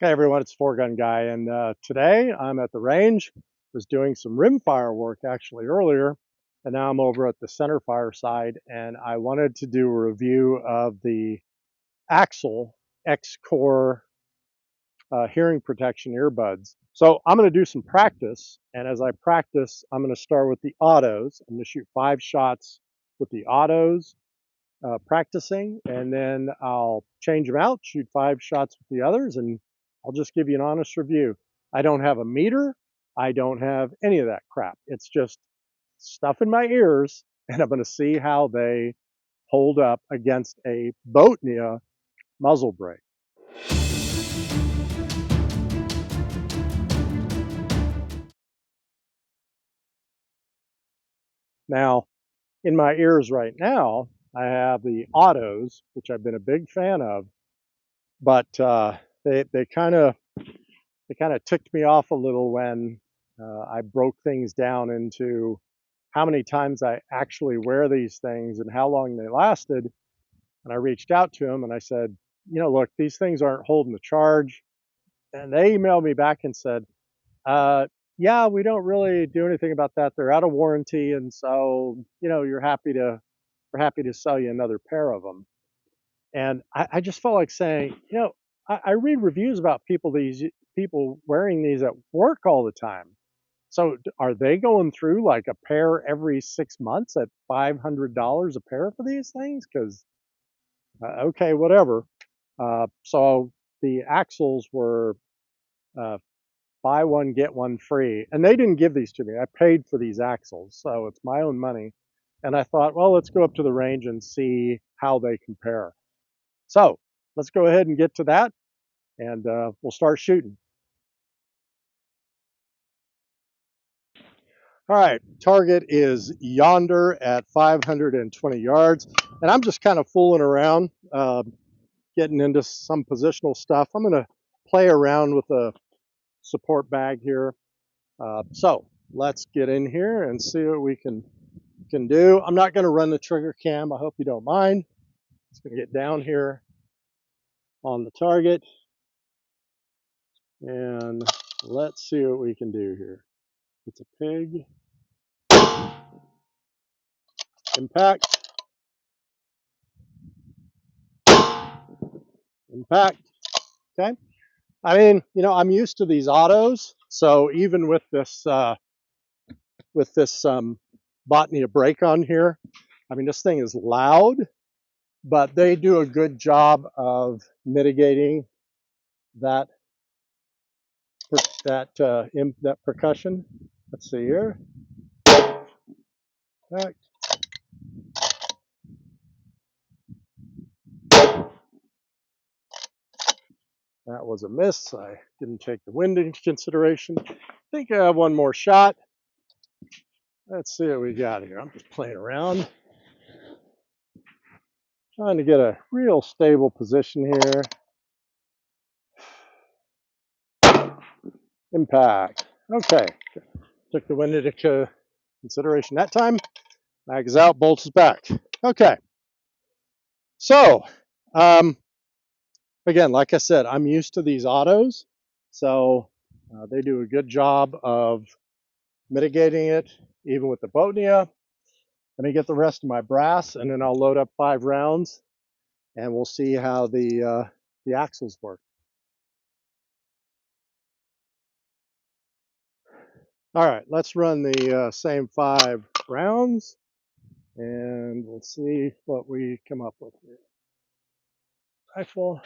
Hey everyone, it's Four Gun Guy, and today I'm at the range. Was doing some rimfire work actually earlier, and now I'm over at the center fire side, and I wanted to do a review of the AXIL Xcor hearing protection earbuds. So I'm going to do some practice, and as I practice, I'm going to start with the autos. I'm going to shoot 5 shots with the autos, practicing, and then I'll change them out, shoot 5 shots with the others, and I'll just give you an honest review. I don't have a meter. I don't have any of that crap. It's just stuff in my ears, and I'm going to see how they hold up against a Botnia muzzle brake. Now, in my ears right now, I have the autos, which I've been a big fan of, but they kind of ticked me off a little when I broke things down into how many times I actually wear these things and how long they lasted. And I reached out to them and I said, look, these things aren't holding the charge. And they emailed me back and said, yeah, we don't really do anything about that. They're out of warranty. And so, we're happy to sell you another pair of them. And I just felt like saying, I read reviews about people wearing these at work all the time. So are they going through like a pair every 6 months at $500 a pair for these things? Because okay, whatever. So the axles were uh, buy one get one free, and they didn't give these to me. I paid for these axles, so it's my own money. And I thought, well, let's go up to the range and see how they compare. So let's go ahead and get to that, and we'll start shooting. All right, target is yonder at 520 yards, and I'm just kind of fooling around, getting into some positional stuff. I'm going to play around with a support bag here. So let's get in here and see what we can do. I'm not going to run the trigger cam. I hope you don't mind. Just going to get down here on the target, and let's see what we can do here. It's a pig. Impact. Impact. Okay. I mean, I'm used to these autos, so even with this Botnia brake on here, I mean, this thing is loud, but they do a good job of mitigating that that percussion. Let's see here. That was a miss. I didn't take the wind into consideration. I think I have one more shot. Let's see what we got here. I'm just playing around, trying to get a real stable position here. Impact. Okay. Took the wind into consideration that time. Mag is out, bolts is back. Okay. So, again, like I said, I'm used to these autos. So they do a good job of mitigating it, even with the Botnia. Let me get the rest of my brass, and then I'll load up 5 rounds, and we'll see how the axles work. All right, let's run the same 5 rounds, and we'll see what we come up with here. Rifle.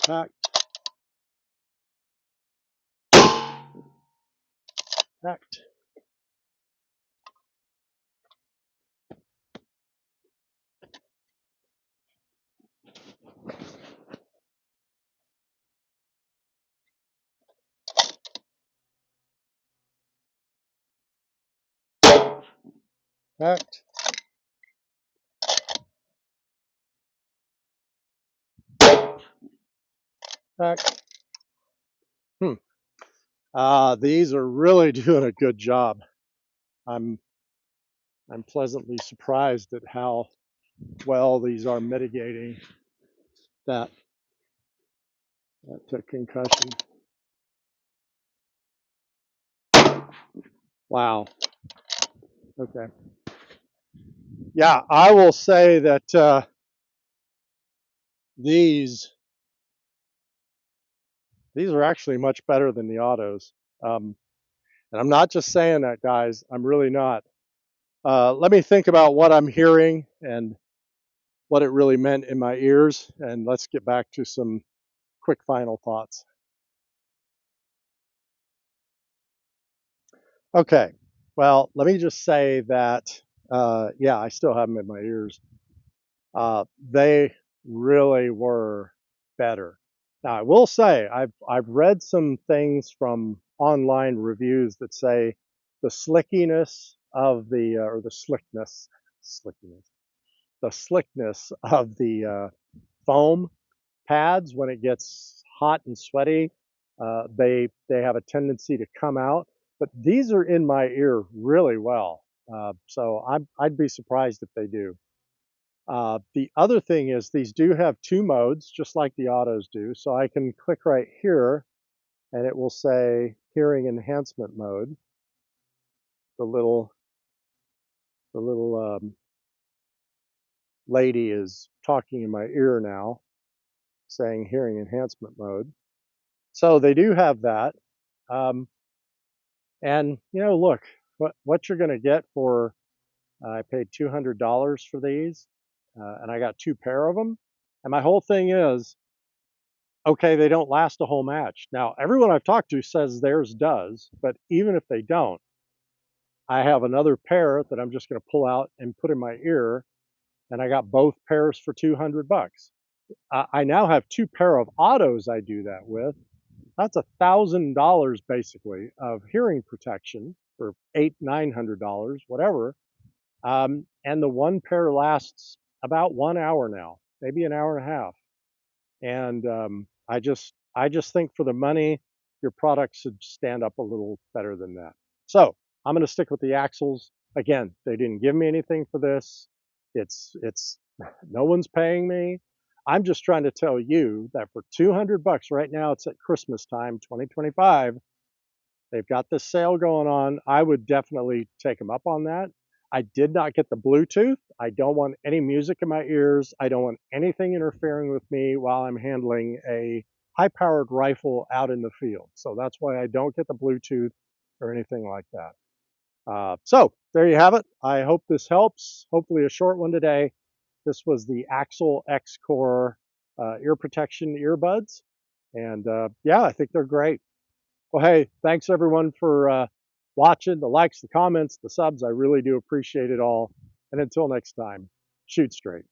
Pack. Packed. Packed. Packed. These are really doing a good job. I'm I'm pleasantly surprised at how well these are mitigating that, that concussion. Wow. Okay. Yeah, I will say that these these are actually much better than the autos. Um, and I'm not just saying that, guys. I'm really not. Let me think about what I'm hearing and what it really meant in my ears, and let's get back to some quick final thoughts. Okay. Well, let me just say that, yeah, I still have them in my ears. They really were better. Now, I will say I've read some things from online reviews that say the slickiness of the or the slickness, the slickness of the foam pads when it gets hot and sweaty, they have a tendency to come out. But these are in my ear really well, so I'd be surprised if they do. The other thing is these do have two modes, just like the autos do. So I can click right here and it will say hearing enhancement mode. The little, the little lady is talking in my ear now, saying hearing enhancement mode. So they do have that. Um, and look, what you're going to get for, I paid $200 for these, and I got two pair of them. And my whole thing is, okay, they don't last a whole match. Now, everyone I've talked to says theirs does, but even if they don't, I have another pair that I'm just going to pull out and put in my ear, and I got both pairs for $200. I now have two pair of autos I do that with. That's $1,000 basically of hearing protection for $900, whatever. And the one pair lasts about 1 hour now, maybe an hour and a half. And I just think for the money, your product should stand up a little better than that. So I'm going to stick with the axles. Again, they didn't give me anything for this. It's no one's paying me. I'm just trying to tell you that for $200 right now, it's at Christmas time, 2025. They've got this sale going on. I would definitely take them up on that. I did not get the Bluetooth. I don't want any music in my ears. I don't want anything interfering with me while I'm handling a high-powered rifle out in the field. So that's why I don't get the Bluetooth or anything like that. So there you have it. I hope this helps. Hopefully a short one today. This was the AXIL Xcor ear protection earbuds. And yeah, I think they're great. Well, hey, thanks everyone for watching, the likes, the comments, the subs. I really do appreciate it all. And until next time, shoot straight.